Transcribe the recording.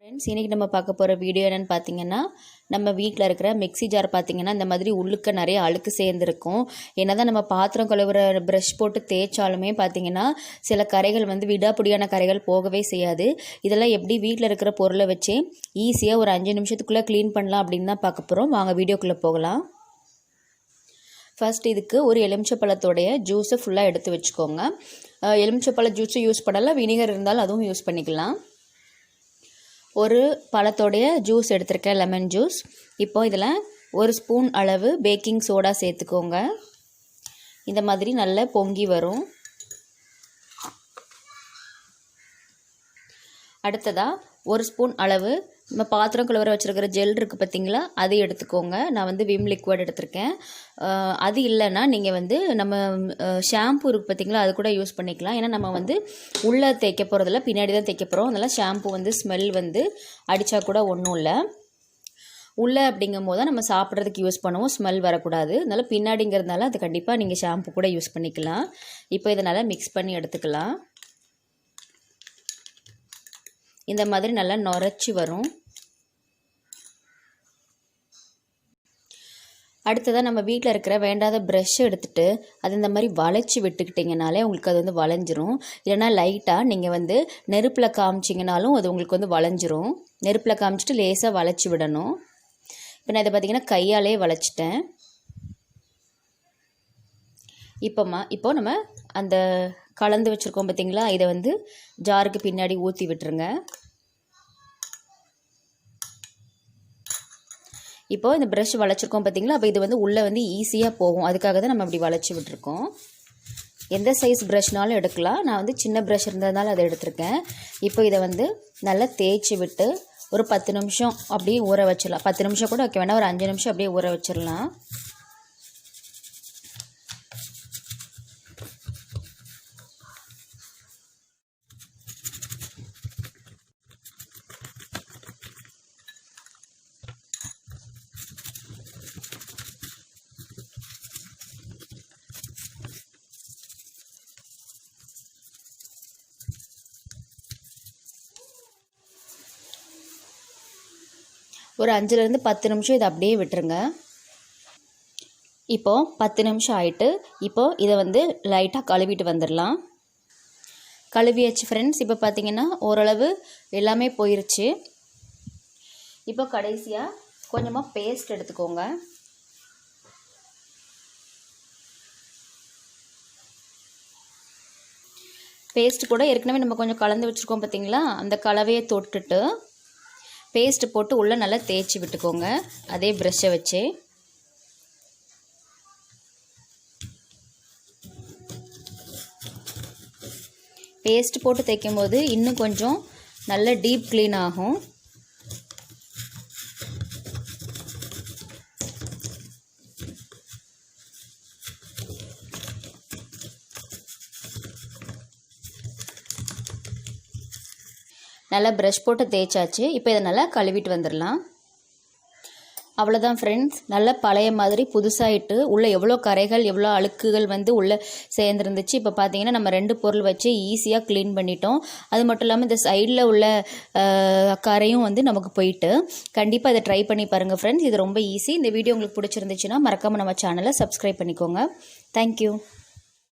Friends, இன்றைக்கி நம்ம பார்க்க போகிற வீடியோ என்னென்னு பார்த்தீங்கன்னா, நம்ம வீட்டில் இருக்கிற மிக்ஸி ஜார் பார்த்தீங்கன்னா இந்த மாதிரி உள்ளுக்க நிறைய அழுக்கு சேர்ந்துருக்கும். என்னதான் நம்ம பாத்திரம் கழுவுற ப்ரஷ் போட்டு தேய்ச்சாலுமே பார்த்தீங்கன்னா சில கரைகள் வந்து விடாப்பிடியான கரைகள் போகவே செய்யாது. இதெல்லாம் எப்படி வீட்டில் இருக்கிற பொருளை வச்சு ஈஸியாக ஒரு 5 நிமிஷத்துக்குள்ளே க்ளீன் பண்ணலாம் அப்படின்னு தான் பார்க்க போகிறோம். வாங்க வீடியோக்குள்ளே போகலாம். ஃபர்ஸ்ட் இதுக்கு ஒரு எலுமிச்சப்பழத்தோடைய ஜூஸை ஃபுல்லாக எடுத்து வச்சுக்கோங்க. எலுமிச்சப்பழ ஜூஸு யூஸ் பண்ணலாம், வினிகர் இருந்தாலும் அதுவும் யூஸ் பண்ணிக்கலாம். ஒரு பழத்தோடைய ஜூஸ் எடுத்திருக்கேன், லெமன் ஜூஸ். இப்போ இதில் ஒரு ஸ்பூன் அளவு பேக்கிங் சோடா சேர்த்துக்கோங்க. இந்த மாதிரி நல்லா பொங்கி வரும். அடுத்ததாக ஒரு ஸ்பூன் அளவு நம்ம பாத்திரம் கழுவுற வச்சுருக்கிற ஜெல் இருக்குது பார்த்தீங்களா, அது எடுத்துக்கோங்க. நான் வந்து விம் லிக்விட் எடுத்திருக்கேன். அது இல்லைன்னா நீங்கள் வந்து நம்ம ஷாம்பு இருக்குது பார்த்தீங்களா, அது கூட யூஸ் பண்ணிக்கலாம். ஏன்னா நம்ம வந்து உள்ளே தேய்க்க போகிறதில்ல, பின்னாடி தான் தேய்க்க போகிறோம். அதனால் ஷாம்பு வந்து ஸ்மெல் வந்து அடித்தா கூட ஒன்றும் இல்லை. உள்ளே அப்படிங்கும் போது தான் நம்ம சாப்பிட்றதுக்கு யூஸ் பண்ணுவோம், ஸ்மெல் வரக்கூடாது. அதனால் பின்னாடிங்கிறதுனால அது கண்டிப்பாக நீங்கள் ஷாம்பு கூட யூஸ் பண்ணிக்கலாம். இப்போ இதை நல்லா மிக்ஸ் பண்ணி எடுத்துக்கலாம். இந்த மாதிரி நல்லா நுரைச்சி வரும். அடுத்ததாக நம்ம வீட்டில் இருக்கிற வேண்டாத ப்ரஷ் எடுத்துகிட்டு அது இந்த மாதிரி வளைச்சி விட்டுக்கிட்டிங்கனாலே உங்களுக்கு அது வந்து வளைஞ்சிரும். இல்லைனா லைட்டாக நீங்கள் வந்து நெருப்பில் காமிச்சிங்கனாலும் அது உங்களுக்கு வந்து வளைஞ்சிரும். நெருப்பில் காமிச்சிட்டு லேசாக வளைச்சி விடணும். இப்போ நான் இதை பார்த்திங்கன்னா கையாலே வளைச்சிட்டேன். இப்போ நம்ம அந்த கலந்து வச்சுருக்கோம் பார்த்திங்களா, இதை வந்து ஜாருக்கு பின்னாடி ஊற்றி விட்டுருங்க. இப்போது இந்த ப்ரஷ் வளைச்சிருக்கோம் பார்த்திங்களா, அப்போ இது வந்து உள்ளே வந்து ஈஸியாக போகும். அதுக்காக தான் நம்ம அப்படி வளைச்சி விட்டுருக்கோம். எந்த சைஸ் ப்ரஷ்னாலும் எடுக்கலாம். நான் வந்து சின்ன ப்ரஷ் இருந்ததுனால அதை எடுத்திருக்கேன். இப்போ இதை வந்து நல்லா தேய்ச்சி விட்டு ஒரு 10 நிமிஷம் அப்படியே ஊற வச்சிடலாம். 10 நிமிஷம் கூட வைக்க வேண்டாம், ஒரு 5 நிமிஷம் அப்படியே ஊற வச்சிடலாம். ஒரு 5லேருந்து 10 நிமிஷம் இதை அப்படியே விட்டுருங்க. இப்போது 10 நிமிஷம் ஆகிட்டு இப்போது இதை வந்து லைட்டாக கழுவிட்டு வந்துடலாம். கழுவியாச்சு ஃப்ரெண்ட்ஸ். இப்போ பார்த்தீங்கன்னா ஓரளவு எல்லாமே போயிருச்சு. இப்போ கடைசியாக கொஞ்சமாக பேஸ்ட் எடுத்துக்கோங்க. பேஸ்ட் கூட ஏற்கனவே நம்ம கொஞ்சம் கலந்து வச்சுருக்கோம் பார்த்தீங்களா, அந்த கலவையை தொட்டுட்டு பேஸ்ட்டு போட்டு உள்ளே நல்லா தேய்ச்சி விட்டுக்கோங்க. அதே ப்ரஷ்ஷை வச்சு பேஸ்ட் போட்டு தேய்க்கும் போது இன்னும் கொஞ்சம் நல்ல டீப் க்ளீன் ஆகும். நல்லா ப்ரஷ் போட்டு தேய்ச்சாச்சு. இப்போ இதை நல்லா கழுவிட்டு வந்துடலாம். அவ்வளோதான் ஃப்ரெண்ட்ஸ். நல்லா பழைய மாதிரி புதுசாகிட்டு உள்ளே எவ்வளோ கரைகள் எவ்வளோ அழுக்குகள் வந்து உள்ளே சேர்ந்துருந்துச்சு. இப்போ பார்த்தீங்கன்னா நம்ம 2 பொருள் வச்சு ஈஸியாக க்ளீன் பண்ணிட்டோம். அது மட்டும் இல்லாமல் இந்த சைடில் உள்ள கரையும் வந்து நமக்கு போயிட்டு. கண்டிப்பாக இதை ட்ரை பண்ணி பாருங்கள் ஃப்ரெண்ட்ஸ். இது ரொம்ப ஈஸி. இந்த வீடியோ உங்களுக்கு பிடிச்சிருந்துச்சுன்னா மறக்காமல் நம்ம சேனலை சப்ஸ்கிரைப் பண்ணிக்கோங்க. தேங்க்யூ.